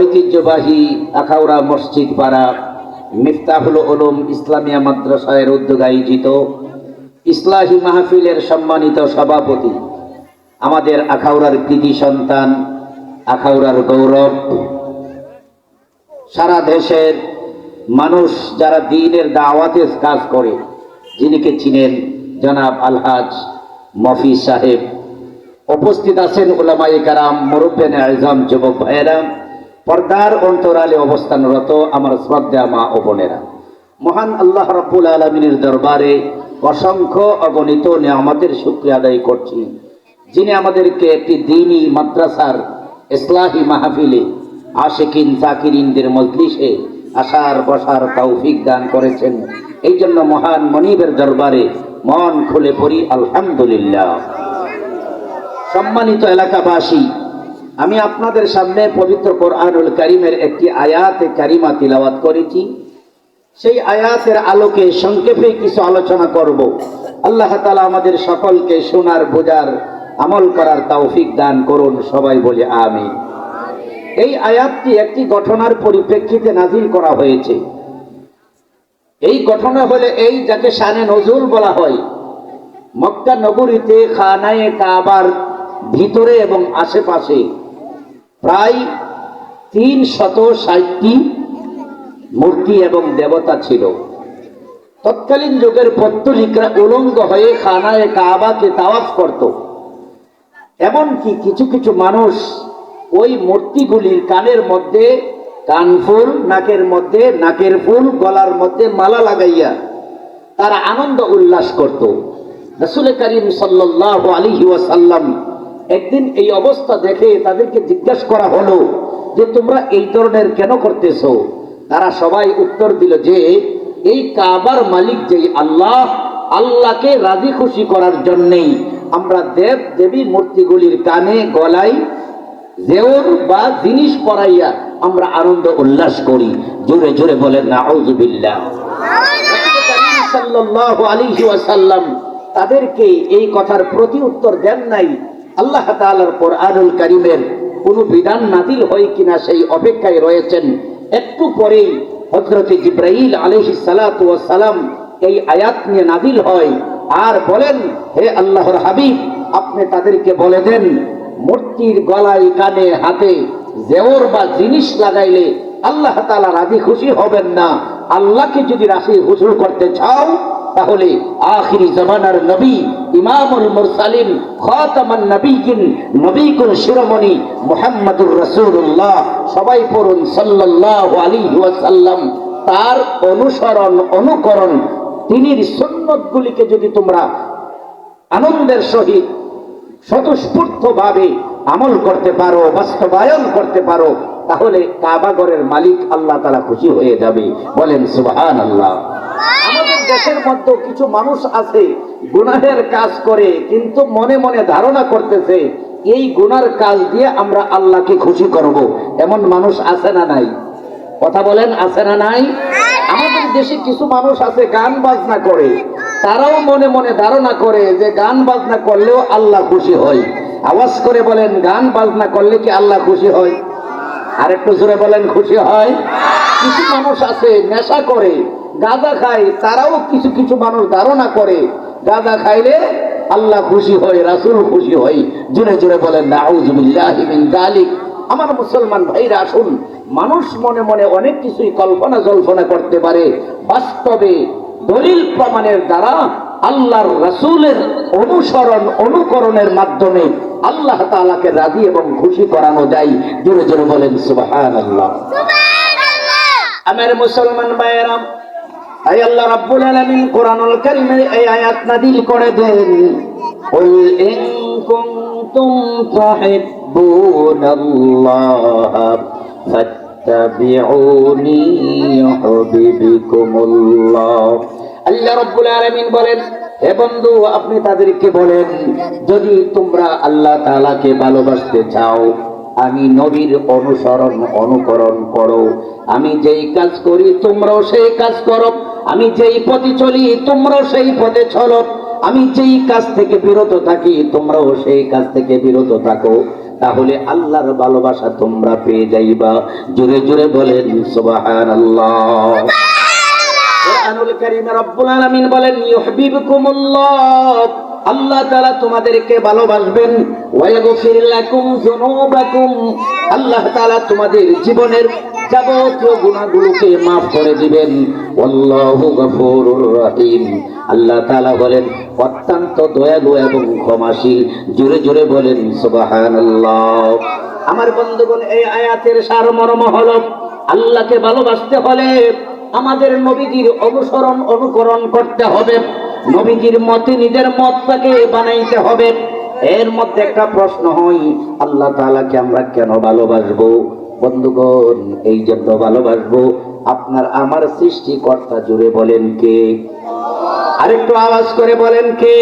ঐতিহ্যবাহী আখাউড়া মসজিদ পাড়া মিফতাহুল উলুম ইসলামিয়া মাদ্রাসার উদ্যোগে আয়োজিত ইসলাহি মাহফিলের সম্মানিত সভাপতি, আমাদের আখাউড়ার কৃতি সন্তান, আখাউড়ার গৌরব, সারা দেশের মানুষ যারা দ্বীনের দাওয়াতের কাজ করে, যিনিকে চিনেন জনাব আলহাজ মফিজ সাহেব, উপস্থিত আছেন উলামায়ে কেরাম, মুরব্বিয়ানে আযম, যুবক ভাইয়েরা, পর্দার অন্তরালে অবস্থানরত আমার শ্রদ্ধা মা ও বোনেরা, মহান আল্লাহ রাব্বুল আলামিনের দরবারে অসংখ্য অগণিত নিয়ামতের শুকরিয়া আদায় করছি, যিনি আমাদেরকে একটি দ্বীনি মাদ্রাসার ইসলাহি মাহফিলে আশিকিন জাকিরিনদের মজলিসে আসার বসার তৌফিক দান করেছেন। এই জন্য মহান মনিবের দরবারে মন খুলে পড়ি আলহামদুলিল্লাহ। সম্মানিত এলাকাবাসী, আমি আপনাদের সামনে পবিত্র কোরআনুল কারীমের একটি আয়াতে কারিমা তিলাওয়াত করেছি। সেই আয়াতের আলোকে সংক্ষেপে কিছু আলোচনা করব। আল্লাহ তাআলা আমাদের সকলকে শোনার, বোঝার, আমল করার তৌফিক দান করুন। সবাই বলি আমিন। এই আয়াতটি একটি ঘটনার পরিপ্রেক্ষিতে নাযিল করা হয়েছে। এই ঘটনা হলে এই যাকে শানে নজুল বলা হয়। মক্কা নগরীতে খানায়ে কাবার ভিতরে এবং আশেপাশে প্রায় 360টি মূর্তি এবং দেবতা ছিল। তৎকালীন যুগের পত্তলিকরা উলঙ্গ হয়ে খানায়ে কাবাকে তাওয়াফ করত। এমনকি কিছু কিছু মানুষ ওই মূর্তিগুলির কানের মধ্যে কানফুল, নাকের মধ্যে নাকের ফুল, গলার মধ্যে মালা লাগাইয়া তারা আনন্দ উল্লাস করত। রাসূল করিম সাল্লাল্লাহু আলাইহি ওয়াসাল্লাম একদিন এই অবস্থা দেখে তাদেরকে জিজ্ঞাসা করা হলো যে তোমরা এই ধরনের কেন করতেছো? তারা সবাই উত্তর দিল যে এই কাবার মালিক যেই আল্লাহ, আল্লাহকে রাজি খুশি করার জন্যই আমরা দেব দেবী মূর্তিগুলির কানে গলায় জেওর বা জিনিস পরাইয়া আমরা আনন্দ উল্লাস করি। জোরে জোরে বলেন নাউযুবিল্লাহ। সাল্লাল্লাহু আলাইহি ওয়াসাল্লাম তাদেরকে এই কথার প্রতি উত্তর দেন নাই। আল্লাহ তাআলার কোরআনুল কারীমের কোন বিধান নাযিল হয় কিনা সেই অপেক্ষায় রয়েছেন। একটু পরেই হযরতে জিবরাইল আলাইহিস সালাতু ওয়াস সালাম এই আয়াত নিয়ে নাযিল হয় আর বলেন, হে আল্লাহর হাবিব, আপনি তাদেরকে বলে দেন মূর্তির গলায়, কানে, হাতে জেওর বা জিনিস লাগাইলে আল্লাহ তাআলা রাজি খুশি হবেন না। আল্লাহকে যদি রাজি খুশি করতে চাও তাহলে আখিরি জামানার নবী, ইমামুল মুরসালিন, খাতামান নবিয়্যিন, নবীকুল শিরোমণি মুহাম্মদুর রাসূলুল্লাহ, সবাই পড়ুন সাল্লাল্লাহু আলাইহি ওয়াসাল্লাম, তার অনুসরণ, অনুকরণ, তিনির সুন্নতগুলিকে যদি তোমরা আনন্দের সহিত স্বতঃস্ফূর্তভাবে আমল করতে পারো, বাস্তবায়ন করতে পারো, তাহলে কাবাগরের মালিক আল্লাহ তাআলা খুশি হয়ে যাবে। বলেন সুবহানাল্লাহ। আমাদের দেশের মধ্যে কিছু মানুষ আছে গুনাহের কাজ করে, কিন্তু মনে মনে ধারণা করতেছে এই গুনার কাজ দিয়ে আমরা আল্লাহকে খুশি করব। এমন মানুষ আছে না নাই? কথা বলেন, আছে না নাই? আমাদের দেশে কিছু মানুষ আছে গান বাজনা করে, তারাও মনে মনে ধারণা করে যে গান বাজনা করলেও আল্লাহ খুশি হয়। আওয়াজ করে বলেন, গান বাজনা করলে কি আল্লাহ খুশি হয়? আর একটু জোরে বলেন, খুশি হয়? কিছু মানুষ আছে নেশা করে, গাঁজা খায়, তারাও কিছু কিছু মানুষ ধারণা করে গাঁজা খাইলে আল্লাহ খুশি হয়, রাসূল খুশি হয়। জোরে জোরে বলেন নাউযুবিল্লাহি মিন যালিক। আমার মুসলমান ভাইরা, আসুন, মানুষ মনে মনে অনেক কিছুই কল্পনা জল্পনা করতে পারে, বাস্তবে দলিল প্রমাণের দ্বারা আল্লাহর রাসূলের অনুসরণ, অনুকরণের মাধ্যমে আল্লাহ তাআলাকে রাজি এবং খুশি করানো যায়। জোরে জোরে বলেন সুবহানাল্লাহ। আমার মুসলমান ভাইরা, আই আল্লাহ রাব্বুল আলামিন কোরআনুল কারীমের এই আয়াত নাযিল করে দেন, কুল ইন কুনতুম তুহিব্বুনাল্লাহ ফাত্তাবিউনি ইউহিব্বুকুমুল্লাহ। আল্লাহ রাব্বুল আলামিন বলেন, হে বন্ধু, আপনি তাদেরকে বলেন, যদি তোমরা আল্লাহ তাআলাকে ভালোবাসতে চাও, আমি নবীর অনুসরণ, অনুকরণ করো। আমি যেই কাজ করি তোমরাও সেই কাজ করো, আমি যেই পথে চলি তোমরাও সেই পথে চলো, আমি যেই কাজ থেকে বিরত থাকি তোমরাও সেই কাজ থেকে বিরত থাকো। তাহলে আল্লাহর ভালোবাসা তোমরা পেয়ে যাইবা। জোরে জোরে বলেন সুবহানাল্লাহ। কুরআনুল কারীমে রব্বুল আলামিন বলেন ইউহিব্বুকুমুল্লাহ, আল্লাহ তাআলা তোমাদেরকে ভালোবাসবেন। ওয়া ইয়াগফির লাকুম যুনুবাকুম, আল্লাহ তাআলা তোমাদের জীবনের যাবতীয় গুনাহগুলোকে maaf করে দিবেন। আল্লাহু গফুরুর রহিম, আল্লাহ তাআলা বলেন অত্যন্ত দয়ালু এবং ক্ষমাশীল। জোরে জোরে বলেন সুবহানাল্লাহ। আমার বন্ধুগণ, এই আয়াতের সারমর্ম হলো আল্লাহকে ভালোবাসতে হলে আমাদের নবীজির অনুসরণ অনুকরণ করতে হবে, নবীজির মতে নিজের মতটাকে বানাইতে হবে। এর মধ্যে একটা প্রশ্ন হয়, আল্লাহ তাআলাকে আমরা কেন ভালোবাসবো? বন্ধুগণ, এই জন্য ভালোবাসবো, আপনার আমার সৃষ্টিকর্তা। জুড়ে বলেন কে? আরেকটু আওয়াজ করে বলেন কে?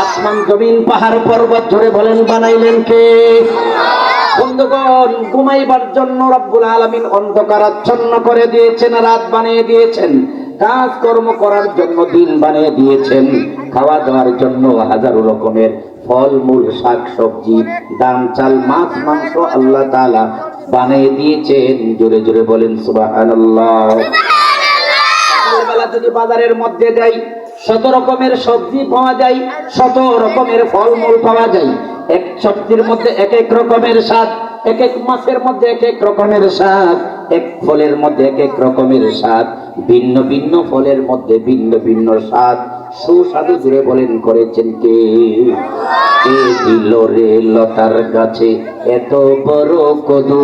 আসমান জমিন পাহাড় পর্বত ধরে বলেন বানাইলেন কে? বন্ধুগণ, ঘুমাইবার জন্য রব্বুল আলামিন অন্ধকারাচ্ছন্ন করে দিয়েছেন, রাত বানিয়ে দিয়েছেন। কাজকর্ম করার জন্য দিন বানিয়ে দিয়েছেন। খাওয়া দাওয়ার জন্য হাজারো রকমের ফলমূল, শাক সবজি, ডাল চাল, মাছ মাংস আল্লাহ তাআলা বানিয়ে দিয়েছেন। জোরে জোরে বলেন সুবহানাল্লাহ। সকালবেলা যদি বাজারের মধ্যে যাই, 100 রকমের সবজি পাওয়া যায়, 100 রকমের ফলমূল পাওয়া যায়। এক সবজির মধ্যে এক এক রকমের স্বাদ, এক এক মাছের মধ্যে এক এক রকমের স্বাদ, এক ফলের মধ্যে এক এক রকমের স্বাদ, ভিন্ন ভিন্ন ফলের মধ্যে ভিন্ন ভিন্ন স্বাদ। সুস্বাদু জুড়ে বলেন করেছেন কে? কে দিল রে লতার গাছে এত বড় কদু,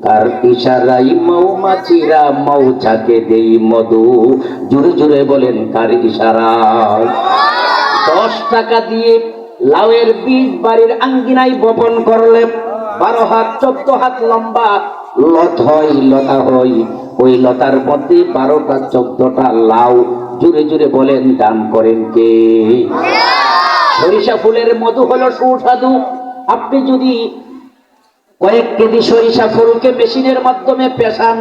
তার ইশারাই মৌমাছিরা মৌচাকে দেই মধু। জুড়ে জুড়ে বলেন কার ইশারায়? 10 টাকা দিয়ে লাউয়ের বীজ বাড়ির আঙ্গিনায় বপন করলে 12 হাত 14 হাত লম্বা লত হয়, লতা হয়। ওই লতার মধ্যে 12টা 14টা লাউ। জুড়ে জুড়ে বলেন দান করেন কে? সরিষা ফুলের মধু হলো সুস্বাদু। আপনি যদি কয়েক কেজি সরিষা ফুলকে মেশিনের মাধ্যমে পেশান,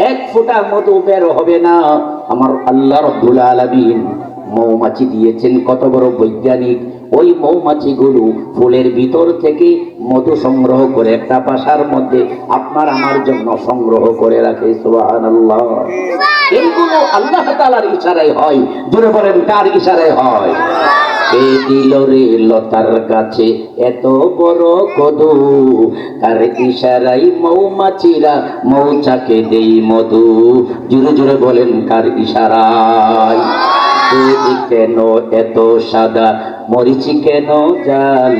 1 ফোঁটা মধু বের হবে না। আমার আল্লাহ রাব্বুল আলামিন মৌমাছি দিয়েছেন, কত বড় বৈজ্ঞানিক। ওই মৌমাছিগুলো ফুলের ভিতর থেকে মধু সংগ্রহ করে একটা বাসার মধ্যে আপনার আমার জন্য সংগ্রহ করে রাখে। সুবহানাল্লাহ। এইগুলো আল্লাহ তাআলার ইশারায় হয়। জোরে বলেন কার ইশারায় হয়? কে দিল রে লতার গাছে এত বড় কদু, কার ইশারায় মৌমাছিরা মৌচাকে দেই মধু। জোরে জোরে বলেন কার ইশারায়? কেন এত সাদা, মরিচি কেন জাল,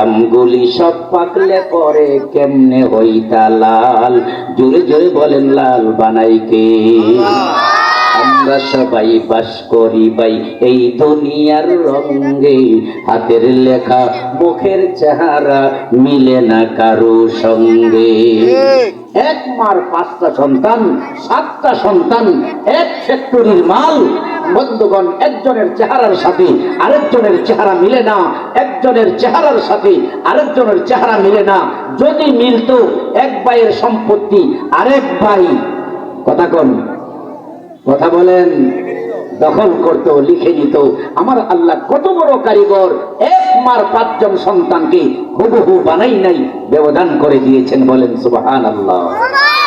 আমগুলি সব পাকলে পরে কেমনে হইতা লাল। জোরে জোরে বলেন লাল বানাই কে? আমরা সবাই বাস করি ভাই এই দুনিয়ার রঙে, হাতের লেখা মুখের চেহারা মিলে না কারো সঙ্গে। এক মার 5টা সন্তান, 7টা সন্তান, এক ফ্যাক্টরির মাল। বন্ধুগণ, একজনের চেহারার সাথে আরেকজনের চেহারা মিলে না, একজনের চেহারার সাথে আরেকজনের চেহারা মিলে না। যদি মিলতো, এক ভাইয়ের সম্পত্তি আরেক ভাই কথা বলেন দখল করত, লিখে নিত। আমার আল্লাহ কত বড় কারিগর, এক মার 5 জন সন্তানকে হুবহু বানাই নাই, ব্যবধান করে দিয়েছেন। বলেন সুবহানাল্লাহ।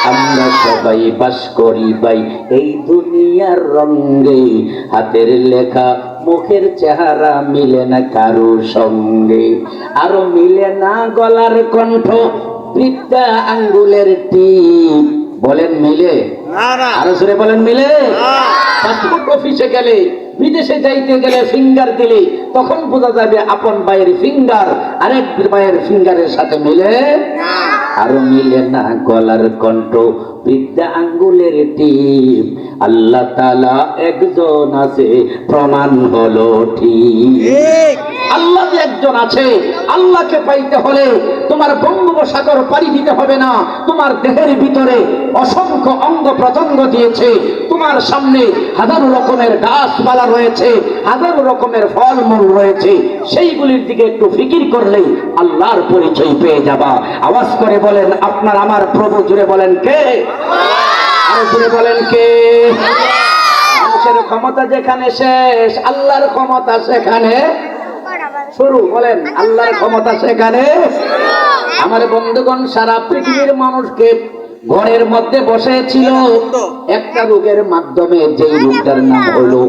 আমরা সবাই বাস করি ভাই এই দুনিয়ার রঙে, হাতের লেখা মুখের চেহারা মিলে না কারো সঙ্গে। আরো মিলে না গলার কণ্ঠ, বৃদ্ধা আঙ্গুলের টিপ। বলেন মিলে? আরো জোরে বলেন মিলে? পাসপোর্ট অফিসে গেলে, বিদেশে যাইতে গেলে ফিঙ্গার দিলে তখন বোঝা যাবে আপন ভাইয়ের ফিঙ্গার আরেক ভাইয়ের ফিঙ্গারের সাথে মিলে। আরো মিলে না গলার কণ্ঠ, বৃদ্ধা আঙ্গুলের টিপ। আল্লাহ তাআলা একজন আছে, প্রমাণ হলো ঠিক। আল্লাহ যে একজন আছে, আল্লাহকে পাইতে হলে তোমার বঙ্গোপসাগর পাড়ি দিতে হবে না। তোমার দেহের ভিতরে অসংখ্য অঙ্গ প্রত্যঙ্গ দিয়েছে, তোমার সামনে হাজারো রকমের গাছপালা রয়েছে, হাজারো রকমের ফলমূল রয়েছে। সেইগুলির দিকে একটু ফিকির করলেই আল্লাহর পরিচয় পেয়ে যাবা। আওয়াজ করে বলেন আপনার আমার প্রভু। জুড়ে বলেন কে? আরো জুড়ে বলেন কে? মানুষের ক্ষমতা যেখানে শেষ, আল্লাহর ক্ষমতা সেখানে শুরু। বলেন আল্লাহর ক্ষমতা সেখানে আমার বন্ধুগণ, সারা পৃথিবীর মানুষকে ঘরের মধ্যে বসেছিল একটা রোগের মাধ্যমে, যে রোগটার নাম হলো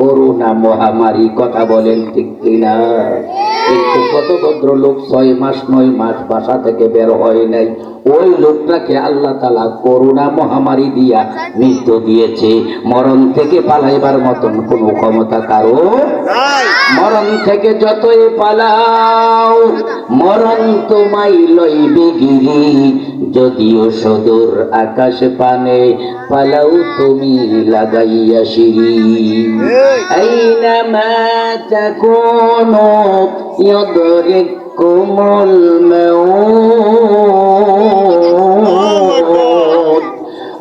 করোনা মহামারী। কথা বলেন ঠিক কিনা? কিন্তু কত ভদ্রলোক 6 মাস 9 মাস বাসা থেকে বের হয় নাই, ওই লোকটাকে আল্লাহ তাআলা করোনা মহামারী দিয়া মৃত্যু দিয়েছে। মরণ থেকে পালাইবার মতন কোনো ক্ষমতা কারো নাই। মরণ থেকে যতই পালাও, মরণ তোমায় লইবে গিরি, যদিও সদূর আকাশ পানে পালাও তুমি লাগাইয়া সিঁড়ি। আইনামা তাকুনু ইউদরিকুমুল মাউত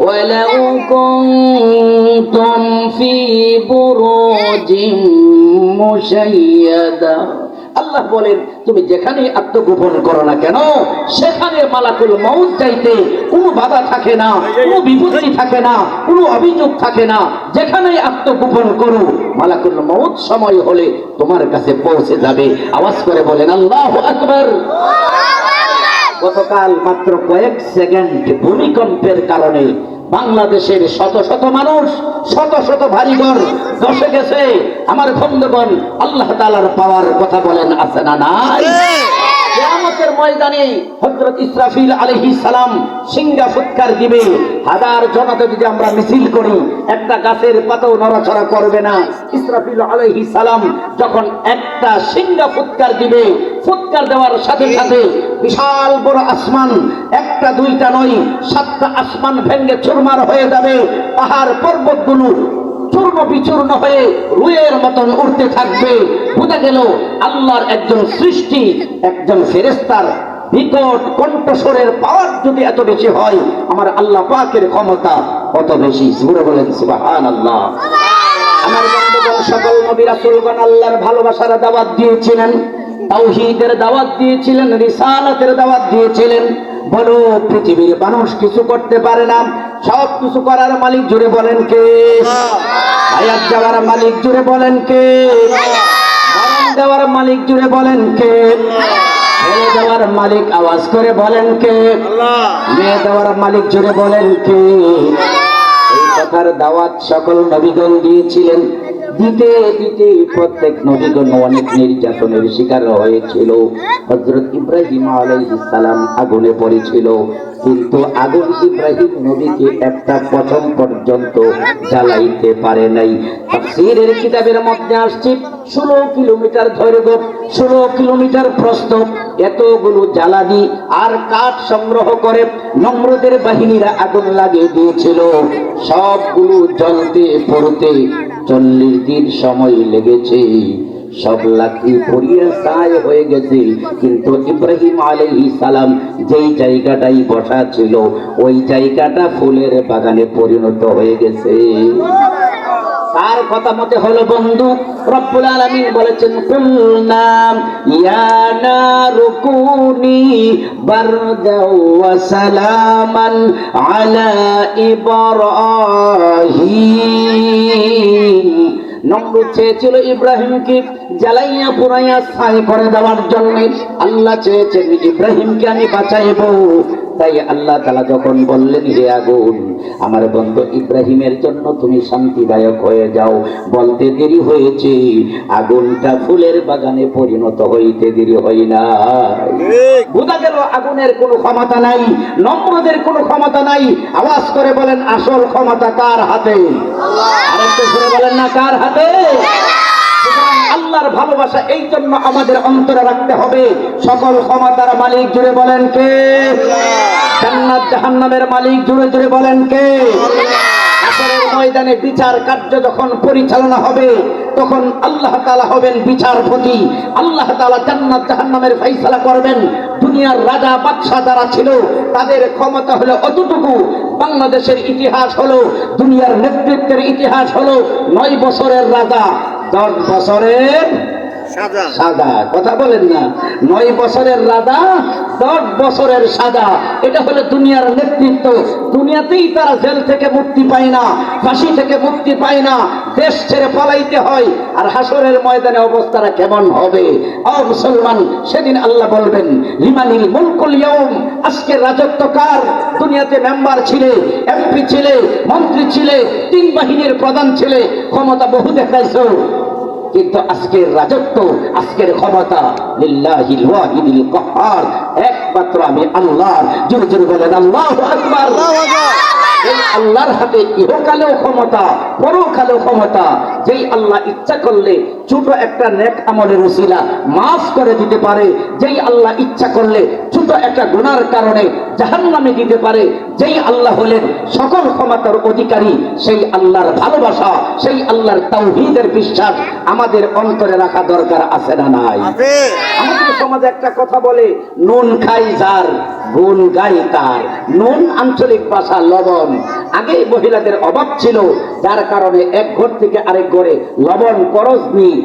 ওয়ালাউ কুনতুম ফি বুরুজিন মুশাইয়াদা। আল্লাহ বলেন, তুমি যেখানে আত্মগোপন করো না কেন, সেখানে মালাকুল মউত চাইতে কোনো বাধা থাকে না, কোনো বিপত্তি থাকে না, কোনো অভিযোগ থাকে না। যেখানে আত্মগোপন করো, মালাকুল মউত সময় হলে তোমার কাছে পৌঁছে যাবে। আওয়াজ করে বলেন আল্লাহু আকবার। গতকাল মাত্র কয়েক সেকেন্ড ভূমিকম্পের কারণে বাংলাদেশের শত শত মানুষ, শত শত বাড়িঘর ধসে গেছে। আমার বন্ধুগণ, আল্লাহ তাআলার পাওয়ার কথা বলেন আছে না নাই? কিয়ামতের ময়দানে হযরত ইসরাফিল আলাইহিস সালাম সিংহা ফুৎকার দিবে। হাজার জনতা যদি আমরা মিছিল করি, একটা গাছের পাতাও নড়াচড়া করবে না। ইসরাফিল আলাইহিস সালাম যখন একটা সিংহা ফুৎকার দিবে, ফুৎকার দেওয়ার সাথে সাথে বিশাল বড় আসমান, একটা দুইটা নয়, 7টা আসমান ভেঙে চুরমার হয়ে যাবে। পাহাড় পর্বতগুলো চূর্ণ বিচূর্ণ হয়ে রুয়ের মতন উঠতে থাকবে। বোঝা গেল আল্লাহর একজন সৃষ্টি, একজন ফেরেশতার বিকট কণ্ঠস্বরের পাওয়ার যদি এত বেশি হয়, আমার আল্লাহ পাকের ক্ষমতা কত বেশি। জোরে বলেন সুবহানাল্লাহ। আমার বন্ধুগণ, সকল নবী রাসূলগণ আল্লাহর ভালোবাসার দাওয়াত দিয়েছিলেন, তাওহীদের দাওয়াত দিয়েছিলেন, রিসালাতের দাওয়াত দিয়েছিলেন। বলো, পৃথিবীর মানুষ কিছু করতে পারে না, সব কিছু করার মালিক জুড়ে বলেন কে? হায়াত দেওয়ার মালিক জুড়ে বলেন কে? মরণ দেওয়ার মালিক জুড়ে বলেন কে? ছেলে দেওয়ার মালিক আওয়াজ করে বলেন কে? মেয়ে দেওয়ার মালিক জুড়ে বলেন কে? এই কথার দাওয়াত সকল নবীগণ দিয়েছিলেন। দিতে দিতে প্রত্যেক নবীগণ অনেক নির্যাতনের শিকার হয়েছিল। হযরত ইব্রাহিম আলাইহিস সালাম আগুনে পড়েছিল, কিন্তু আগুন ইব্রাহিম নবীকে একটা পশম পর্যন্ত জ্বালাইতে পারে নাই। তাফসীরের কিতাবের মধ্যে আসছে 16 কিলোমিটার দৈর্ঘ্য, 16 কিলোমিটার প্রস্থ, এতগুলো জ্বালানি আর কাঠ সংগ্রহ করে নমরুদের বাহিনীরা আগুন লাগিয়ে দিয়েছিল। সবগুলো জ্বলতে পড়তে 40 দিন সময় লেগেছে। সব লাকড়ি পড়িয়ে ছাই হয়ে গেছে, কিন্তু ইব্রাহিম আলাইহিস সালাম যেই জায়গাটাই বসা ছিল, ওই জায়গাটা ফুলের বাগানে পরিণত হয়ে গেছে। তার কথা মতে হলো বন্ধু, রব্বুল আলামিন বলেছেন, কুলনা ইয়া নারু কুনি বারদাও ওয়া সালামান আলা ইব্রাহিম। নমরুদ চেয়েছিল ইব্রাহিমকে জ্বালাইয়া পুরাইয়া ছাই করে দেওয়ার জন্য। আল্লাহ চেয়েছেন ইব্রাহিমকে আমি বাঁচাইব। তাই আল্লাহ তাআলা যখন বললেন, হে আগুন, আমার বন্ধু ইব্রাহিমের জন্য তুমি শান্তিদায়ক হয়ে যাও, বলতে দেরি হয়েছে, আগুনটা ফুলের বাগানে পরিণত হইতে দেরি হয় না। বোঝা গেল আগুনের কোনো ক্ষমতা নাই, নমরুদের কোনো ক্ষমতা নাই। আওয়াজ করে বলেন, আসল ক্ষমতা কার হাতে? আরেকটু জোরে বলেন না, কার হাতে? আল্লাহর ভালোবাসা এই জন্য আমাদের অন্তরে রাখতে হবে। সকল ক্ষমতার মালিক জুড়ে বলেন কে? জান্নাত জাহান্নামের মালিক জুড়ে জুড়ে বলেন কে? হাসরের ময়দানে বিচার কার্য যখন পরিচালনা হবে, তখন আল্লাহ তাআলা হবেন বিচারপতি। আল্লাহ তাআলা জান্নাত জাহান্নামের ফয়সালা করবেন। দুনিয়ার রাজা বাদশা যারা ছিল, তাদের ক্ষমতা হলো অতটুকু। বাংলাদেশের ইতিহাস হলো, দুনিয়ার নেতৃত্বের ইতিহাস হলো 9 বছরের রাজা, 10 বছরের সাজা। কথা বলেন না, 9 বছরের রাজা 10 বছরের সাজা। এটা হলো দুনিয়ার নেতৃত্ব। দুনিয়াতেই তারা জেল থেকে মুক্তি পায় না, ফাঁসি থেকে মুক্তি পায় না, দেশ ছেড়ে পালাইতে হয়। আর হাসরের ময়দানে অবস্থাটা কেমন হবে? ও মুসলমান, সেদিন আল্লাহ বলবেন লিমানিল মুলকুল ইয়াউম, আজকে রাজত্ব কার? দুনিয়াতে মেম্বার ছিলে, এমপি ছিলে, মন্ত্রী ছিলে, 3 বাহিনীর প্রধান ছিলে, ক্ষমতা বহু দেখাইছো, কিন্তু আজকের রাজত্ব, আজকের ক্ষমতা লিল্লাহিল ওয়াহিদিল কাহ্হার, একমাত্র আমি আল্লাহর। জোরে জোরে বলেন আল্লাহু আকবার। এই আল্লাহর হাতে ইহকালেও ক্ষমতা, পরকালেও ক্ষমতা। যেই আল্লাহ ইচ্ছা করলে ছোট একটা নেক আমলের উসিলা মাফ করে দিতে পারে, যেই আল্লাহ ইচ্ছা করলে ছোট একটা গুনার কারণে জাহান্নামে দিতে পারে, যেই আল্লাহ হলেন সকল ক্ষমতার অধিকারী, সেই আল্লাহর ভালোবাসা, সেই আল্লাহর তাওহীদের বিশ্বাস আমাদের অন্তরে রাখা দরকার আছে না নাই? আমাদের সমাজে একটা কথা বলে, নুন খাই যার গুণ গাই তার। নুন আঞ্চলিক ভাষা লবণ। আগে মহিলাদের অভাব ছিল, যার কারণে এক ঘর থেকে আরেক ঘরে লবণ করজ নিয়ে,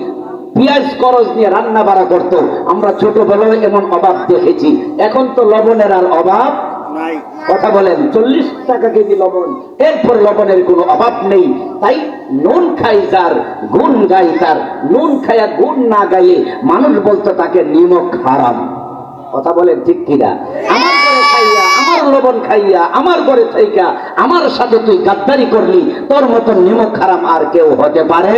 পেঁয়াজ করজ নিয়ে রান্না বাড়া করতো। আমরা ছোটবেলায় এমন অভাব দেখেছি। এখন তো লবণের আর অভাব নাই। কথা বলেন, 40 টাকা কেজি লবণ, এরপর লবণের কোনো অভাব নেই। তাই নুন খাই যার গুণ গাই তার। নুন খায়া গুণ না গাইলে মানুষ বলতো তাকে নিমক হারাম। কথা বলেন ঠিক কিনা? আমার ঘরে খাইয়া, আমার লবণ খাইয়া, আমার ঘরে থাইকা আমার সাথে তুই গাদ্দারি করলি, তোর মতন নিমক হারাম আর কেউ হতে পারে?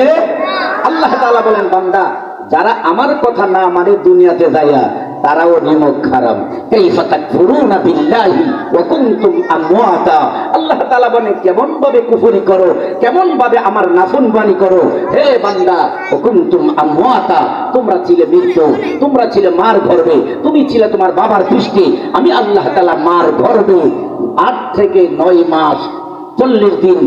আল্লাহ তাআলা বলেন, বান্দা যারা আমার কথা না মানে দুনিয়াতে যাইয়া, তারাও নিমক হারাম। কাইফা তাকফুরুনা বিল্লাহি ওয়া কুনতুম আমওয়াতা। আল্লাহ তাআলা বলেন, কেমন ভাবে কুফরি করো, কেমন ভাবে আমার নাফরমানি করো। হে বান্দা, ওয়া কুনতুম আমওয়াতা, তোমরা ছিলে মৃত, তোমরা ছিলে মার গর্ভে, তুমি ছিলে তোমার বাবার পৃষ্ঠে। আমি আল্লাহ তাআলা মার গর্ভে 8 থেকে 9 মাস 40 দিন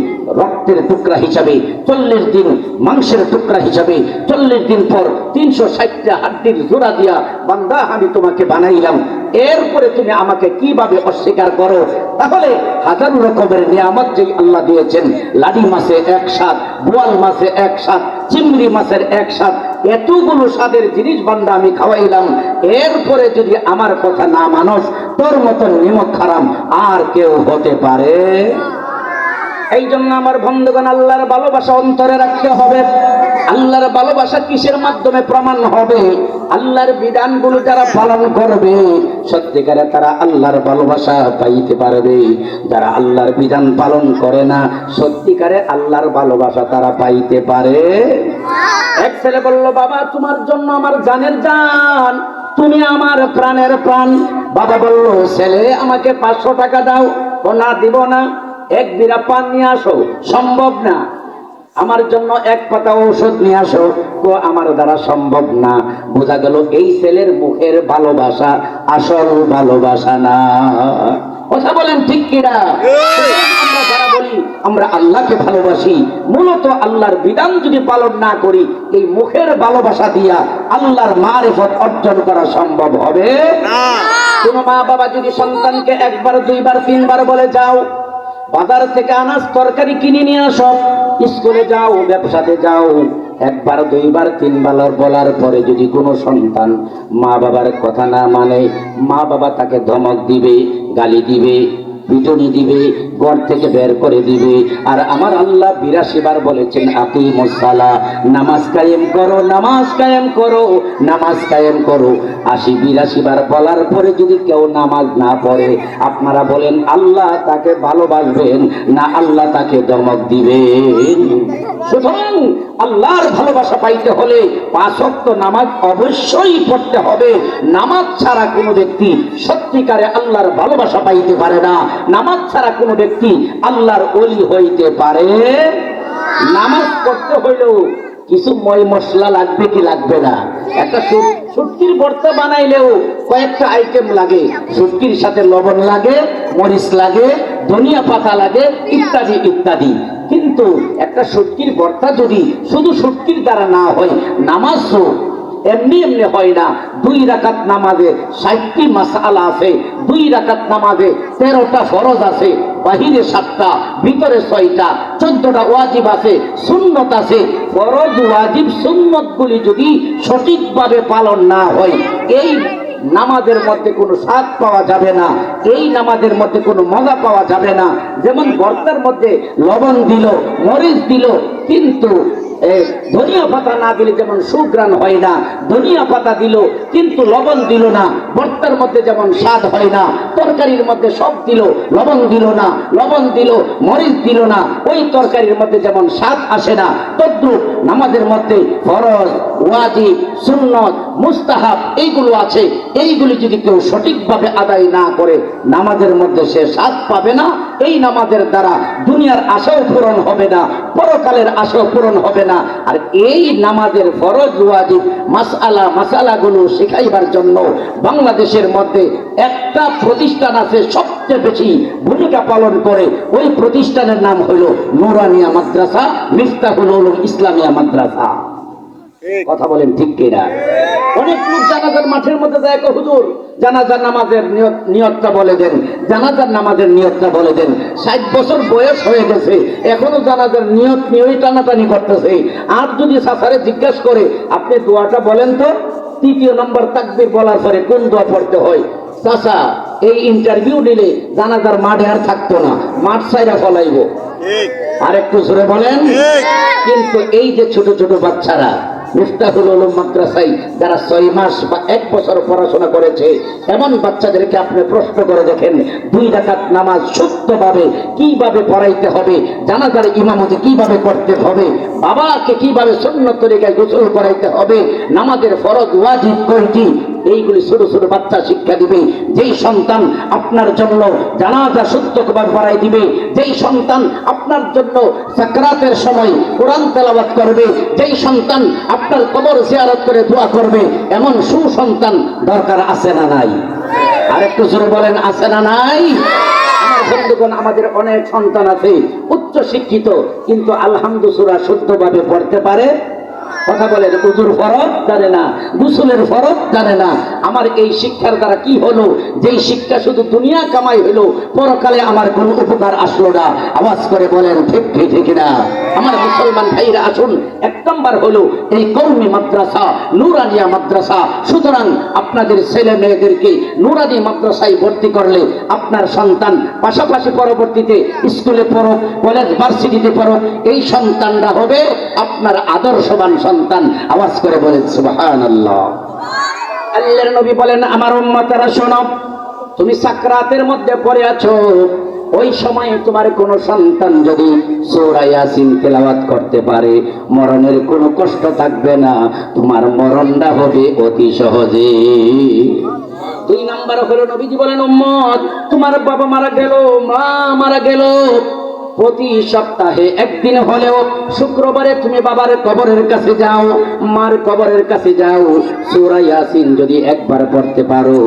রক্তের টুকরা হিসাবে, 40 দিন মাংসের টুকরা হিসাবে, 40 দিন পর 360টা হাড্ডির জোড়া দিয়া বান্দা আমি তোমাকে বানাইলাম। এরপরে তুমি আমাকে কিভাবে অস্বীকার করো? তাহলে হাজার রকমের নিয়ামত যে আল্লাহ দিয়েছেন, লাডি মাছে 1 স্বাদ, বোয়াল মাছে 1 স্বাদ, চিংড়ি মাছের 1 স্বাদ, এতগুলো স্বাদের জিনিস বান্দা আমি খাওয়াইলাম। এরপরে যদি আমার কথা না মানস, তোর মতন নিমক হারাম আর কেউ হতে পারে? এই জন্য আমার বন্ধুগণ, আল্লাহর ভালোবাসা অন্তরে রাখতে হবে। আল্লাহর ভালোবাসা কিসের মাধ্যমে প্রমাণ হবে? আল্লাহর বিধানগুলো যারা পালন করবে, সত্যিকারে তারা আল্লাহর ভালোবাসা পাইতে পারবে। যারা আল্লাহর বিধান পালন করে না, সত্যিকারে আল্লাহর ভালোবাসা তারা পাইতে পারে? এক ছেলে বলল, বাবা তোমার জন্য আমার জানের জান, তুমি আমার প্রাণের প্রাণ। বাবা বলল, ছেলে আমাকে 500 টাকা দাও। ও না, দিব না। 1 বিড়া পান নিয়ে আসো। সম্ভব না। আমার জন্য 1 পাতা ঔষধ নিয়ে আসো। আমার দ্বারা সম্ভব না। বোঝা গেল এই ছেলের মুখের ভালোবাসা আসল ভালোবাসা না। কথা বলেন ঠিক কিনা? আমরা যারা বলি আমরা আল্লাহকে ভালোবাসি, মূলত আল্লাহর বিধান যদি পালন না করি, এই মুখের ভালোবাসা দিয়া আল্লাহর মারিফত অর্জন করা সম্ভব হবে না। কোন মা বাবা যদি সন্তানকে 1 বার 2 বার 3 বার বলে, যাও বাজার থেকে আনাজ তরকারি কিনে নিয়ে আসো, স্কুলে যাও, ব্যবসাতে যাও, 1 বার 2 বার 3 বার বলার পরে যদি কোনো সন্তান মা বাবার কথা না মানে, মা বাবা তাকে ধমক দিবে, গালি দিবে, পিটুনি দিবে, ঘর থেকে বের করে দিবে। আর আমার আল্লাহ 82 বার বলেছেন, আকিমুস সালাহ, নামাজ কায়েম করো, নামাজ কায়েম করো, নামাজ কায়েম করো। 80-82 বার বলার পরে যদি কেউ নামাজ না পড়ে, আপনারা বলেন আল্লাহ তাকে ভালোবাসবেন না আল্লাহ তাকে ধমক দিবেন? সুতরাং আল্লাহর ভালোবাসা পাইতে হলে 5 ওয়াক্ত নামাজ অবশ্যই পড়তে হবে। নামাজ ছাড়া কোনো ব্যক্তি সত্যিকারে আল্লাহর ভালোবাসা পাইতে পারে না। নামাজ ছাড়া কোনো ব্যক্তি আল্লাহর ওলি হইতে পারে। নামাজ পড়তে হইলেও কিছু ময় মশলা লাগবে কি লাগবে না? একটা শুটকির ভর্তা বানাইলেও কয়েকটা আইটেম লাগে। শুটকির সাথে লবণ লাগে, মরিচ লাগে, ধনিয়া পাতা লাগে, ইত্যাদি ইত্যাদি। কিন্তু একটা শুটকির ভর্তা যদি শুধু শুটকির দ্বারা না হয়, নামাজও এমনি এমনি হয় না। 2 রাকাত নামাজে 60টি মাসআলা আছে, 2 রাকাত নামাজে 13টা ফরজ আছে, বাহিরে 7টা, ভিতরে 6টা, 14টা ওয়াজিব আছে, সুন্নত আছে। ফরজ ওয়াজিব সুন্নতগুলি যদি সঠিকভাবে পালন না হয়, এই নামাজের মধ্যে কোনো স্বাদ পাওয়া যাবে না, এই নামাজের মধ্যে কোনো মজা পাওয়া যাবে না। যেমন ভর্তার মধ্যে লবণ দিল, মরিচ দিল, কিন্তু ধনিয়া পাতা না দিলে যেমন সুঘ্রাণ হয় না, ধনিয়া পাতা দিল কিন্তু লবণ দিল না, ভর্তার মধ্যে যেমন স্বাদ হয় না, তরকারির মধ্যে সব দিল, লবণ দিল না, লবণ দিল মরিচ দিল না, ওই তরকারির মধ্যে যেমন স্বাদ আসে না, তদ্রূপ নামাজের মধ্যে ফরজ, ওয়াজিব, সুন্নত, মুস্তাহাব এইগুলো আছে। এইগুলি যদি কেউ সঠিকভাবে আদায় না করে, নামাজের মধ্যে সে স্বাদ পাবে না। এই নামাজের দ্বারা দুনিয়ার আশাও পূরণ হবে না, পরকালের আশাও পূরণ হবে না। আর এই নামাজের ফরজ ওয়াজিব মাসালাগুলো শেখাইবার জন্য বাংলাদেশের মধ্যে একটা প্রতিষ্ঠান আছে সবচেয়ে বেশি ভূমিকা পালন করে। ওই প্রতিষ্ঠানের নাম হলো নুরানিয়া মাদ্রাসা, মিফতাহুল উলুম ইসলামিয়া মাদ্রাসা। কথা বলেন ঠিক কিনা? অনেক লোক জানাজার মাঠের মধ্যে যায়, হুজুর জানাজার নামাজের নিয়তটা বলে দেন, জানাজার নামাজের নিয়তটা বলে দেন। 60 বছর বয়স হয়ে গেছে, এখনো জানাজার নিয়ত নিয়েই টানাটানি করতেছে। আর যদি সাসারে জিজ্ঞাসা করে, আপনি দোয়াটা বলেন তো, 3 নম্বর তাকবীর বলার পরে কোন দোয়া পড়তে হয়, চাচা এই ইন্টারভিউ দিলে জানাজার মাঠে আর থাকতো না, মাঠ ছাইরা ফলাইব। আর একটু জোরে বলেন। কিন্তু এই যে ছোট ছোট বাচ্চারা মিফতাহুল উলুম মাদ্রাসায় যারা 6 মাস বা 1 বছর পড়াশোনা করেছে, এমন বাচ্চাদেরকে আপনি প্রশ্ন করে দেখেন, 2 রাকাত নামাজ শুদ্ধভাবে কিভাবে পড়াইতে হবে, জানাজার ইমামতি কিভাবে করতে হবে, বাবাকে কিভাবে সুন্নত তরিকায় গোসল করাইতে হবে, নামাজের ফরজ ওয়াজিব কয়টি, এইগুলি ছোট ছোট বাচ্চা শিক্ষা দিবে। যেই সন্তান আপনার জন্য জানাজা শুদ্ধভাবে পড়াই দিবে, যেই সন্তান আপনার জন্য সাকরাতের সময় কোরআন তেলাওয়াত করবে, যেই সন্তান আপনার কবর জিয়ারত করে দোয়া করবে, এমন সুসন্তান দরকার আছে না নাই? আর একটু জোরে বলেন, আছে না নাই? আমার বন্ধুগণ, আমাদের অনেক সন্তান আছে উচ্চ শিক্ষিত, কিন্তু আলহামদুলিল্লাহ সূরা শুদ্ধভাবে পড়তে পারে। কথা বলেন, উযুর ফরজ জানে না, গোসলের ফরজ জানে না। আমার এই শিক্ষার দ্বারা কি হলো? যেই শিক্ষা শুধু দুনিয়া কামাই হলো, পরকালে আমার কোনো উপকার আসলো না। আওয়াজ করে বলেন ঠিক ঠিক না? আমার মুসলমান ভাইরা আসুন, 1 নম্বর হলো এই কওমি মাদ্রাসা, নুরানিয়া মাদ্রাসা। সুতরাং আপনাদের ছেলে মেয়েদেরকে নুরানি মাদ্রাসায় ভর্তি করলে আপনার সন্তান পাশাপাশি পরবর্তীতে স্কুলে পড়ুক, কলেজ ভার্সিটিতে পড়ুক, এই সন্তানরা হবে আপনার আদর্শবান সন্তান। আওয়াজ করে বলেন সুবহানাল্লাহ। আল্লাহর নবী বলেন, আমার উম্মতেরা শোনো, তুমি সাকরাতের মধ্যে পড়ে আছো, ওই সময় তোমার কোন সন্তান যদি সূরা ইয়াসিন তেলাওয়াত করতে পারে, মরণের কোনো কষ্ট থাকবে না, তোমার মরণটা হবে অতি সহজে। 2 নম্বর হলো নবীজি বলেন, উম্মত তোমার বাবা মারা গেল, মা মারা গেল, প্রতি সপ্তাহে 1 দিন হলেও শুক্রবারে তুমি বাবার কবরের কাছে যাও, মার কবরের কাছে যাও। সূরা ইয়াসিন যদি একবার পড়তে পারো,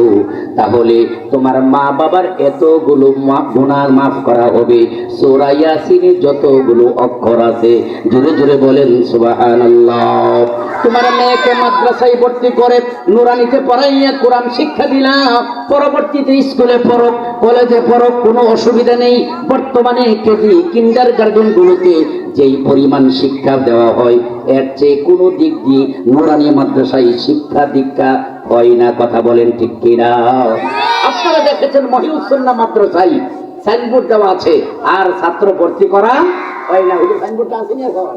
তাহলে তোমার মা বাবার এতগুলো গুনাহ মাফ করা হবে। সূরা ইয়াসিনে যতগুলো অক্ষর আছে, জোরে জোরে বলেন সুবহানাল্লাহ। তোমার মেয়েকে মাদ্রাসায় ভর্তি করে নুরানিতে পড়াইয়া কোরআন শিক্ষা দিলাম, পরবর্তীতে স্কুলে পড়ুক, কলেজে পড়ুক, কোনো অসুবিধা নেই। বর্তমানে কেজি কিন্ডার গার্ডেন গুলোতে যেই পরিমাণ শিক্ষা দেওয়া হয়, এর চেয়ে কোনো দিক দিয়ে নুরানি মাদ্রাসায় শিক্ষা দীক্ষা হয় না। কথা বলেন ঠিক কিনা? আপনারা দেখেছেন মহিউস সুন্নাহ মাদ্রাসায় সাইনবোর্ড দেওয়া আছে, আর ছাত্র ভর্তি করা হয় না। ওই সাইনবোর্ডটা আছে না এখন?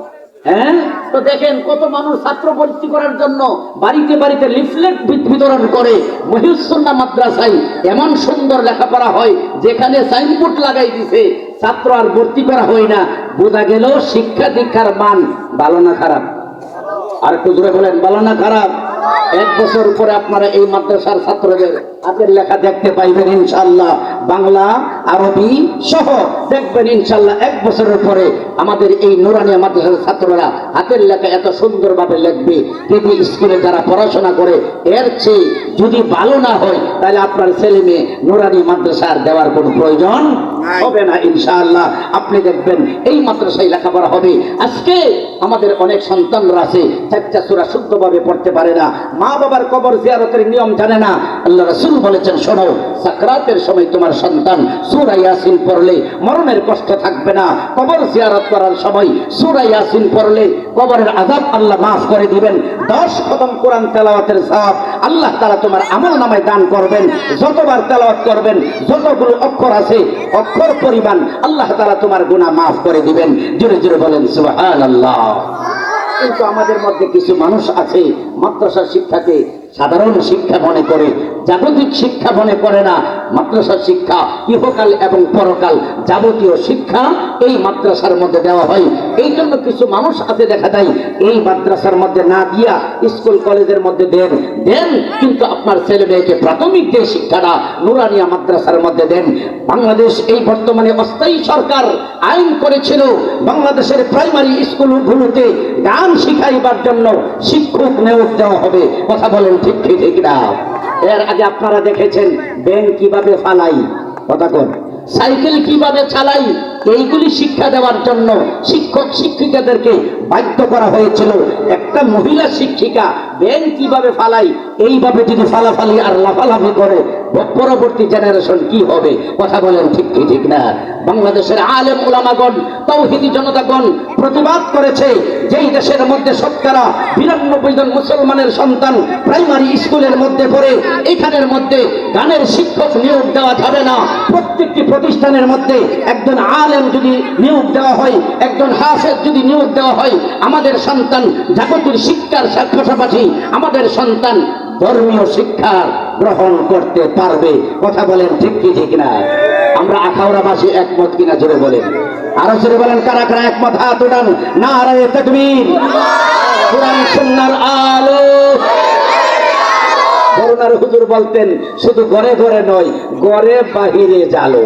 হ্যাঁ, তো দেখেন কত মানুষ ছাত্র ভর্তি করার জন্য বাড়িতে বাড়িতে লিফলেট বিতরণ করে। মহিউস সুন্নাহ মাদ্রাসায় এমন সুন্দর লেখাপড়া হয়, যেখানে সাইনবোর্ড লাগাই দিছে, ছাত্র আর ভর্তি করা হয় না। বোঝা গেল শিক্ষা দীক্ষার মান ভালো না খারাপ? আর একটু জোরে বলেন, ভালো না খারাপ? 1 বছর পরে আপনারা এই মাদ্রাসার ছাত্রদের হাতের লেখা দেখতে পাইবেন ইনশাআল্লাহ, বাংলা আরবি সহ দেখবেন ইনশাআল্লাহ। 1 বছরের পরে আমাদের এই নুরানিয়া মাদ্রাসার ছাত্ররা হাতের লেখা এত সুন্দরভাবে লিখবে, কিন্তু স্কুলে যারা পড়াশোনা করে এর চেয়ে যদি ভালো না হয়, তাহলে আপনার ছেলে মেয়ে নুরানি মাদ্রাসার দেওয়ার কোনো প্রয়োজন হবে না ইনশাআল্লাহ। আপনি দেখবেন এই মাদ্রাসায় লেখাপড়া হবে। আজকে আমাদের অনেক সন্তানরা আছে চারটা সূরা শুদ্ধভাবে পড়তে পারে না, মা বাবার কবর জিয়ারতের নিয়ম জানে না। আল্লাহ রাসূল বলেছেন, শোনো, সাকরাতের সময় তোমার সন্তান সূরা ইয়াসিন পড়লে মরণের কষ্ট থাকবে না। কবর জিয়ারত করার সময় সূরা ইয়াসিন পড়লে কবরের আযাব আল্লাহ মাফ করে দিবেন। 10 খতম কোরআন তেলাওয়াতের সওয়াব আল্লাহ তাআলা তোমার আমলনামায় দান করবেন। যতবার তেলাওয়াত করবেন, যতগুলো অক্ষর আছে অক্ষর পরিমাণ আল্লাহ তাআলা তোমার গুনাহ মাফ করে দিবেন। জোরে জোরে বলেন সুবহানাল্লাহ। কিন্তু আমাদের মধ্যে কিছু মানুষ আছে মাদ্রাসা শিক্ষাকে সাধারণ শিক্ষা মনে করে, জাগতিক শিক্ষা মনে করে না। মাদ্রাসা শিক্ষা ইহকাল এবং পরকাল যাবতীয় শিক্ষা এই মাদ্রাসার মধ্যে দেওয়া হয়। এই জন্য কিছু মানুষ আছে দেখা যায় এই মাদ্রাসার মধ্যে না দিয়া স্কুল কলেজের মধ্যে দেন, কিন্তু আপনার ছেলে মেয়েকে প্রাথমিক যে শিক্ষাটা নুরানিয়া মাদ্রাসার মধ্যে দেন। বাংলাদেশ এই বর্তমানে অস্থায়ী সরকার আইন করেছিল বাংলাদেশের প্রাইমারি স্কুলগুলোতে গান শিখাইবার জন্য শিক্ষক নিয়োগ দেওয়া হবে। কথা বলেন ঠিক ঠিক না? এর আগে আপনারা দেখেছেন ব্যাংক কিভাবে ফালাই, কথা কন, সাইকেল কিভাবে চালাই, এইগুলি শিক্ষা দেওয়ার জন্য শিক্ষক শিক্ষিকাদেরকে বাধ্য করা হয়েছিল। একটা মহিলা শিক্ষিকা ব্যাংক কিভাবে ফালাই এইভাবে যদি ফালাফালি আর লাফালাফি করে পরবর্তী জেনারেশন কি হবে? কথা বলেন ঠিক ঠিক না? বাংলাদেশের আলেম উলামাগণ, তাওহীদি জনতাগণ প্রতিবাদ করেছে যেই দেশের মধ্যে শতকরা 92 জন মুসলমানের সন্তান প্রাইমারি স্কুলের মধ্যে পড়ে, এখানের মধ্যে গানের শিক্ষক নিয়োগ দেওয়া যাবে না। প্রত্যেকটি প্রতিষ্ঠানের মধ্যে একজন আলেম যদি নিয়োগ দেওয়া হয়, একজন হাফেজ যদি নিয়োগ দেওয়া হয়, আমাদের সন্তান জাগতিক শিক্ষার পাশাপাশি আমাদের সন্তান ধর্মীয় শিক্ষা গ্রহণ করতে পারবে। কথা বলেন ঠিক কি ঠিক না? আমরা আখাউড়াবাসী একমত কিনা জোরে বলেন, আরো জোরে বলেন কারা কারা একমত? হাত উঠান। নারায়ে তাকবীর, কোরআন সুন্নাহর আলো। করোনার হুজুর বলতেন শুধু ঘরে ঘরে নয়, ঘরে বাহিরে জালো।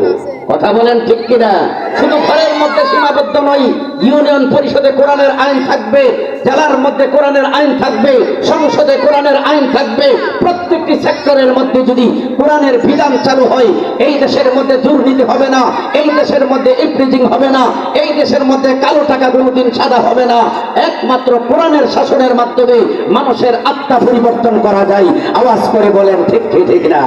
কথা বলেন ঠিক কিনা? শুধু ঘরের মধ্যে সীমাবদ্ধ নয়, ইউনিয়ন পরিষদে কোরআনের আইন থাকবে, জেলার মধ্যে কোরআনের আইন থাকবে, সংসদে কোরআনের আইন থাকবে। প্রত্যেকটি সেক্টরের মধ্যে যদি কোরআনের বিধান চালু হয়, এই দেশের মধ্যে দুর্নীতি হবে না, এই দেশের মধ্যে ইফরিজিং হবে না, এই দেশের মধ্যে কালো টাকা কোনোদিন সাদা হবে না। একমাত্র কোরআনের শাসনের মাধ্যমে মানুষের আত্মা পরিবর্তন করা যায়। আওয়াজ করে বলেন ঠিক ঠিক না?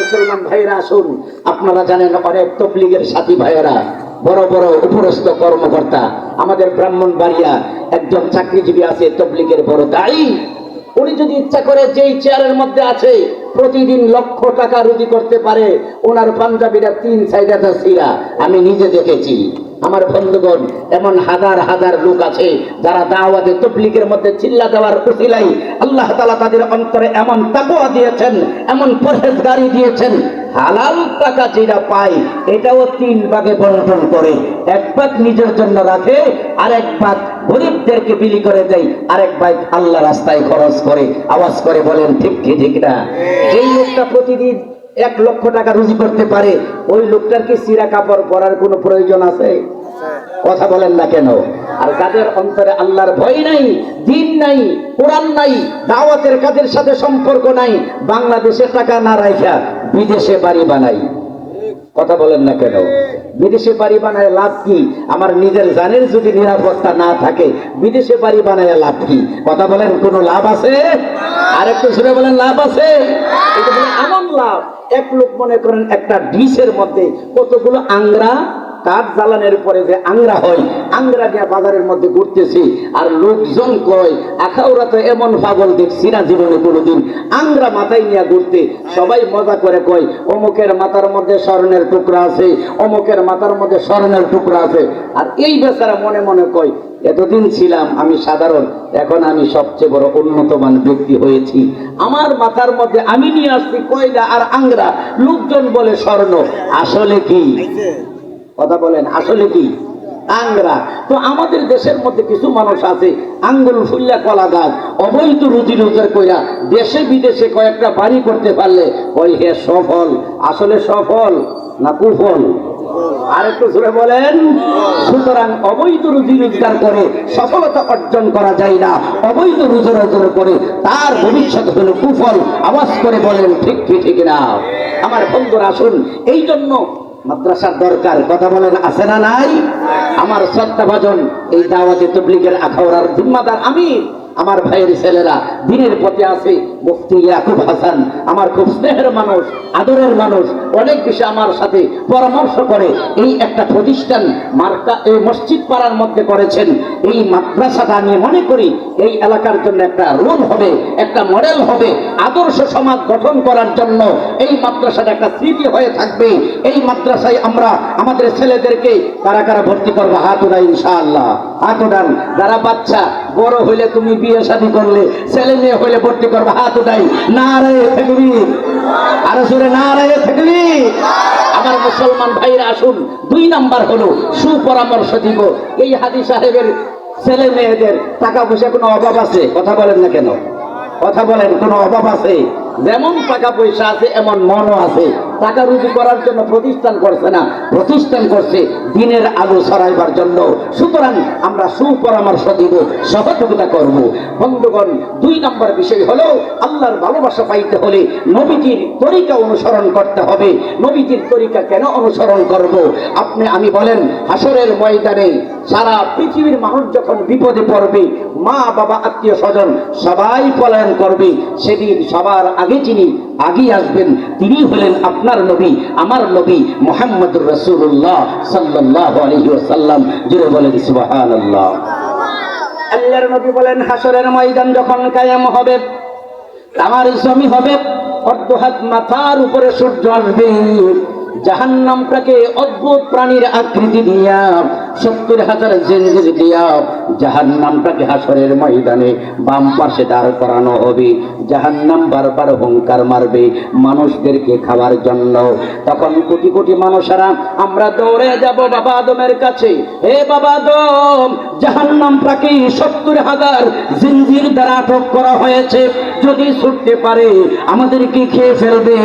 মুসলমান ভাইরা আসুন, আপনারা জানেন অনেক তবলিগের সাথী ভাইয়েরা, বড় বড় উপরস্থ কর্মকর্তা, আমাদের ব্রাহ্মণবাড়িয়া একজন চাকরিজীবী আছে তবলিগের বড় দায়ী। উনি যদি ইচ্ছা করে যেই চেয়ারের মধ্যে আছে প্রতিদিন লক্ষ টাকা রুজি করতে পারে। ওনার পাঞ্জাবিরা 3-4 সিরা আমি নিজে দেখেছি। আমার বন্ধুগণ, এমন হাজার হাজার লোক আছে যারা দাওয়াতে তাবলীগের মধ্যে চিল্লা দেওয়ার উসিলাই আল্লাহ তাআলা তাদের অন্তরে এমন তাকওয়া দিয়েছেন, এমন পরহেজগারি দিয়েছেন, হালাল টাকা যেটা পায় এটাও 3 ভাগে বন্টন করে। 1 ভাগ নিজের জন্য রাখে, আরেক ভাগ গরিবদেরকে বিলি করে দেয়, আরেক ভাগ আল্লাহ রাস্তায় খরচ করে। আওয়াজ করে বলেন ঠিক কি ঠিক না? যেই লোকটা প্রতিদিন 1 লক্ষ টাকা রুজি করতে পারে, ওই লোকটার কি সিরা কাপড় পরার কোনো প্রয়োজন আছে? কথা বলেন না কেন? আর যাদের অন্তরে আল্লাহর ভয় নাই, দিন নাই, কোরআন নাই, দাওয়াতের কাজের সাথে সম্পর্ক নাই, বাংলাদেশে টাকা না রাখা বিদেশে বাড়ি বানাই। কথা বলেন না কেন? বিদেশে বাড়ি বানায় লাভ কি? আমার নিজের জানের যদি নিরাপত্তা না থাকে বিদেশে বাড়ি বানায় লাভ কি? কথা বলেন, কোনো লাভ আছে? আর একটু শুনে বলেন লাভ আছে? এটা বলে এমন লাভ, এক লোক মনে করেন একটা ডিশের মধ্যে কতগুলো আংরা কাঠ জ্বালানোর পরে যে আংরা হয়, আংরা নিয়ে বাজারের মধ্যে ঘুরতেছি, আর লোকজন কয় আখাউড়া তো এমন পাগল দেখছি না জীবনে কোনোদিন, আংরা মাথায় নিয়ে ঘুরতে। সবাই মজা করে কয় অমুকের মাথার মধ্যে স্বর্ণের টুকরা আছে, অমুকের মাথার মধ্যে স্বর্ণের টুকরা আছে। আর এই বেচারা মনে মনে কয় এতদিন ছিলাম আমি সাধারণ, এখন আমি সবচেয়ে বড় উন্নতমান ব্যক্তি হয়েছি। আমার মাথার মধ্যে আমি নিয়ে আসছি কয়লা আর আংরা, লোকজন বলে স্বর্ণ। আসলে কি? কথা বলেন, আসলে কি? আংরা। তো আমাদের দেশের মধ্যে কিছু মানুষ আছে আঙ্গুল ফুল্লা কলা গাছ, অবৈধ রুজি রোজগার কইরা দেশে বিদেশে কয়েকটা বাড়ি করতে পারলে ওই হে সফল। আসলে সফল না কুফল? আর একটু জোরে বলেন। সুতরাং অবৈধ রুজি রোজগার করে সফলতা অর্জন করা যায় না, অবৈধ রুজি রোজগার করে তার ভবিষ্যৎ হলো কুফল। আওয়াজ করে বলেন ঠিক কি ঠিক না? আমার বন্ধুরা আসুন, এই জন্য মাদ্রাসার দরকার, কথা বলেন আছে না নাই? আমার শ্রদ্ধাভাজন এই দাওয়াতে তাবলীগের আখাউড়ার জিম্মাদার আমি, আমার ভাইয়ের ছেলেরা দিনের পথে আছে। মুফতি ইয়াকুব হাসান আমার খুব স্নেহের মানুষ, আদরের মানুষ, অনেক বেশি আমার সাথে পরামর্শ করে। এই একটা প্রতিষ্ঠান মার্কা এই মসজিদ পাড়ার মধ্যে করেছেন। এই মাদ্রাসাটা আমি মনে করি এই এলাকার জন্য একটা রোল হবে, একটা মডেল হবে, আদর্শ সমাজ গঠন করার জন্য এই মাদ্রাসাটা একটা স্মৃতি হয়ে থাকবে। এই মাদ্রাসায় আমরা আমাদের ছেলেদেরকে কারা কারা ভর্তি করবো? হাত উঠাই ইনশাআল্লাহ, হাত উঠান। যারা বাচ্চা বড় হইলে তুমি বিয়ে শাদী করলে ছেলে মেয়ে হইলে ভর্তি করবো, হাত উঠাই। নারায়ে তাকবীর, আরো জোরে নারায়ে তাকবীর। আমার মুসলমান ভাইরা আসুন, 2 নাম্বার হলো সুপরামর্শ দিব। এই হাজী সাহেবের ছেলে মেয়েদের টাকা পয়সা কোনো অভাব আছে? কথা বলেন না কেন? কথা বলেন, কোনো অভাব আছে? যেমন টাকা পয়সা আছে এমন মনও আছে। টাকা রুজি করার জন্য প্রতিষ্ঠান করছে না, প্রতিষ্ঠান করছে দিনের আলো ছড়াইবার জন্য। সুতরাং আমরা সুপরামর্শ দিব, সহযোগিতা করব। বন্ধুগণ, 2 নম্বর বিষয় হলো আল্লাহর ভালোবাসা পাইতে হলে নবীজির তরিকা অনুসরণ করতে হবে। নবীজির তরিকা কেন অনুসরণ করব? আপনি আমি বলেন, হাসরের ময়দানে সারা পৃথিবীর মানুষ যখন বিপদে পড়বে, মা বাবা আত্মীয় স্বজন সবাই পলায়ন করবে, সেদিন সবার আগে যিনি আগিয়ে আসবেন তিনি হলেন আপনার নবী, আমার নবী মুহাম্মদুর রাসূলুল্লাহ সাল্লাল্লাহু আলাইহি ওয়াসাল্লাম। জোরে বলেন সুবহানাল্লাহ। আল্লাহর নবী বলেন, হাসরের ময়দান যখন কায়েম হবে, আমার জমি হবে, অর্ধ হাত মাথার উপরে সূর্য আসবে। জাহান্নামটাকে অদ্ভুত প্রাণীর আকৃতি দিয়া 70,000 জিনজির দিয়া জাহান্নামটাকে হাসরের ময়দানে বাম পাশে দাঁড় করানো হবে। জাহান্নাম বারবার হুঙ্কার মারবে মানুষদেরকে খাওয়ার জন্য। তখন কোটি কোটি মানুষেরা আমরা দৌড়ে যাব বাবা আদমের কাছে। হে বাবা আদম, জাহান্নামটাকে 70,000 জিনজির দ্বারা আটক করা হয়েছে, যদি ছুটতে পারে আমাদেরকে খেয়ে ফেলবে।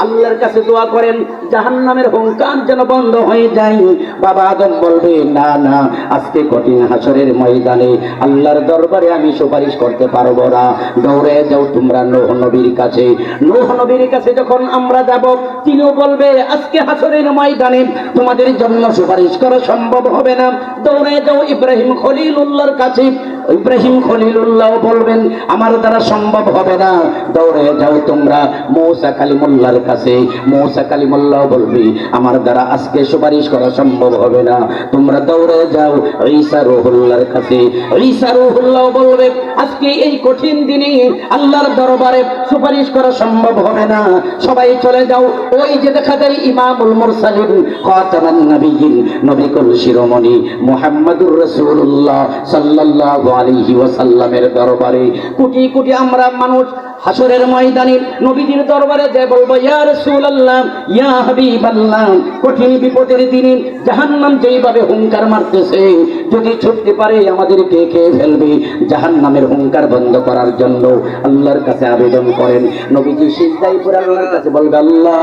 আল্লাহর কাছে দোয়া করেন জাহান্নামের হুঙ্কার যেন বন্ধ হয়ে যায়। বাবা আদম বলবে, না না, আজকে কঠিন হাসরের ময়দানে আল্লাহর দরবারে আমি সুপারিশ করতে পারবো না। দৌড়ে যাও তোমরা নূহ নবীর কাছে। নূহ নবীর কাছে যখন আমরা যাব, তিনিও বলবে আজকে হাসরের ময়দানে তোমাদের জন্য সুপারিশ করা সম্ভব হবে না। দৌড়ে যাও ইব্রাহিম খলিলুল্লাহর কাছে। ইব্রাহিম খলিলুল্লাহ বলবেন আমার দ্বারা সম্ভব হবে না। দৌড়ে যাও তোমরা মূসা কালিমুল্লাহর কাছে। মূসা কালিমুল্লাহ বলবে আমার দ্বারা আজকে সুপারিশ করা সম্ভব হবে না। তোমরা দৌড়ে যাও ঈসা রূহুল্লাহর কাছে। ঈসা রূহুল্লাহ বলবে আজকে এই কঠিন দিনে আল্লাহর দরবারে সুপারিশ করা সম্ভব হবে না। সবাই চলে যাও ওই যে দেখা যায় ইমামুল মুরসালিন খাতামান নবিয়্যিন, নবী কুল শিরোমণি মুহাম্মদুর রাসূলুল্লাহ সাল্লাল্লাহু আলাইহি ওয়াসাল্লামের দরবারে। কোটি কোটি আমরা মানুষ হাসরের ময়দানে নবীজির দরবারে যে বলবো ইয়া রাসূলুল্লাহ, ইয়া হাবিবাল্লাহ, কঠিন বিপদের দিনে জাহান্নাম যেইভাবে হুঙ্কার মারতেছে, যদি ছুটতে পারে আমাদেরকে খেয়ে ফেলবে। জাহান্নামের হুঙ্কার বন্ধ করার জন্য আল্লাহর কাছে আবেদন করেন। নবীজি সিজদায় পড়ে আল্লাহর কাছে বলবে আল্লাহ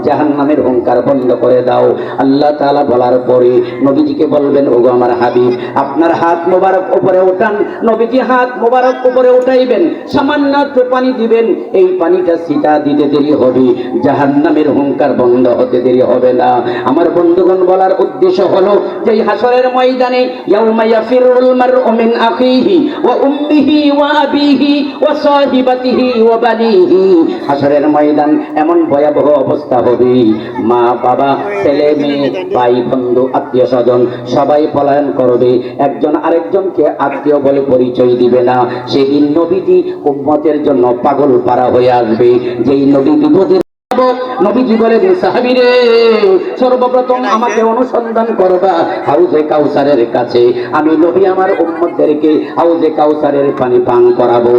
জাহান্নামের হুঙ্কার বন্ধ করে দাও। আল্লাহ তাআলা বলার পরে নবীজিকে বলবেন ওগো আমার হাবিব, আপনার হাত মোবারক উপরে উঠান। নবীজি হাত মোবারক উপরে উঠাইবেন, সামান্য একটু পানি দিবেন। এই পানিটা সিটা দিতে দেরি হবে, জাহান্নামের হুঙ্কার বন্ধ হতে দেরি হবে না। আমার বন্ধুগণ, বলার উদ্দেশ্য হলো যে হাসরের ময়দানে ইয়াউমা ইয়াফিরুল মারউ মিন আখিহি ওয়া উম্মিহি ওয়া আবিহি ওয়া সাহিবাতিহি ওয়া বানিহি। হাসরের ময়দান এমন ভয়াবহ অবস্থা হবে, মা বাবা ছেলে মেয়ে ভাই বন্ধু আত্মীয় স্বজন সবাই পলায়ন করবে, একজন আরেকজনকে আত্মীয় বলে পরিচয় দিবে না। সেদিন নবীজি উম্মতের জন্য পাগল পারা হয়ে আসবে। যেই নবী বিপদের নবীজি বলে সাহাবীরে সর্বপ্রথম আমাকে অনুসন্ধান করবা হাউজে কাউসারের কাছে। আমি নবী আমার উম্মতদেরকে হাউজে কাউসারের পানি পান করাবো।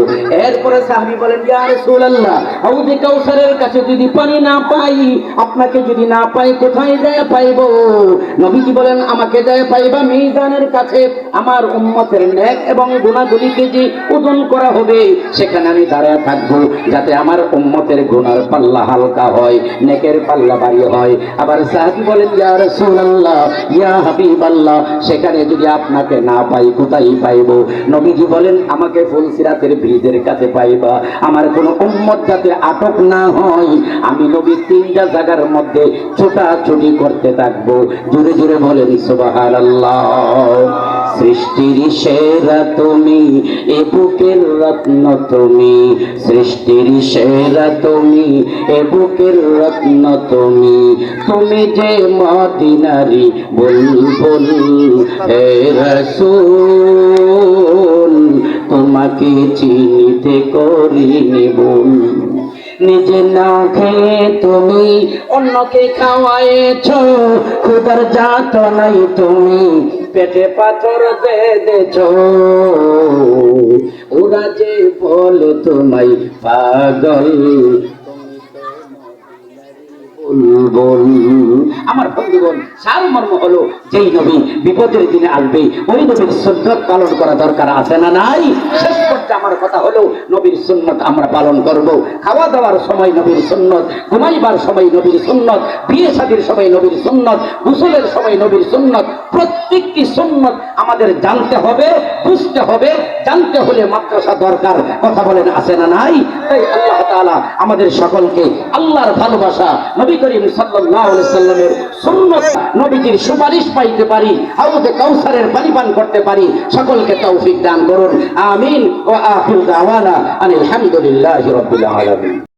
এরপরে সাহাবী বলেন ইয়া রাসূলুল্লাহ, হাউজে কাউসারের কাছে যদি পানি না পাই, আপনাকে যদি না পাই কোথায় যায় পাইবো? নবীজি বলেন আমাকে যায় পাইবা মিজানের কাছে। আমার উম্মতের নেক এবং গুনাহগুলিকে যে ওজন করা হবে সেখানে আমি দাঁড়ায় থাকবো, যাতে আমার উম্মতের গুনার পাল্লা হালকা বাড়া হয়, নেকের পাল্লা বাড়ি হয়। আবার সাহাবী বলেন, ইয়া রাসূলুল্লাহ, ইয়া হাবিবাল্লাহ, সেখানে যদি আপনাকে না পাই কোথায় পাইব? নবীজি বলেন, আমাকে ফুলসিরাতের ব্রিজের কাছে পাইবা। আমার কোন উম্মত যাতে আটক না হয়, আমি নবী তিনটা জায়গার মধ্যে ছোটাছুটি করতে থাকবো। জোরে জোরে বলেন সুবহানাল্লাহ। সৃষ্টির সেরা তুমি, এ বুকের রত্ন তুমি, সৃষ্টির সেরা তুমি, এ বুকের রত্ন তুমি, তুমি যে মদিনারি বুলবুল, হে রাসূল তোমাকে চিনিতে করিনি ভুল। নিজে না খেয়ে তুমি অন্যকে খাওয়াইছ, ক্ষুধার যাতনায় তুমি পেটে পাথর বেঁধেছ। ওরা যে বলে তোমায় পাগল, আমার বন্ধুগণ, সারমর্ম হলো, যেই নবী বিপদের দিনে আসবে ওই নবীর সুন্নাত পালন করা দরকার আছে না নাই? শেষ করতে আমার কথা হলো, নবীর সুন্নাত আমরা পালন করব। খাওয়া দাওয়ার সময় নবীর সুন্নাত, ঘুমাইবার সময় নবীর সুন্নাত, বিয়ে শাদীর সময় নবীর সুন্নাত, গোসলের সময় নবীর সুন্নাত। প্রত্যেকটি সুন্নাত আমাদের জানতে হবে, বুঝতে হবে। জানতে হলে মাদ্রাসা দরকার, কথা বলেন আছে না নাই? তাই আল্লাহ তাআলা আমাদের সকলকে আল্লাহর ভালোবাসা, নবী করিম সাল্লাল্লাহু আলাইহি সাল্লামের সুন্নাত, নবীজির সুপারিশ পাইতে পারি, হাউজে কাউসারের পানি পান করতে পারি, সকলকে তৌফিক দান করুন। আমিন। ওয়া আখিরু দাওয়ানা আনিল হামদুলিল্লাহি রাব্বিল আলামিন।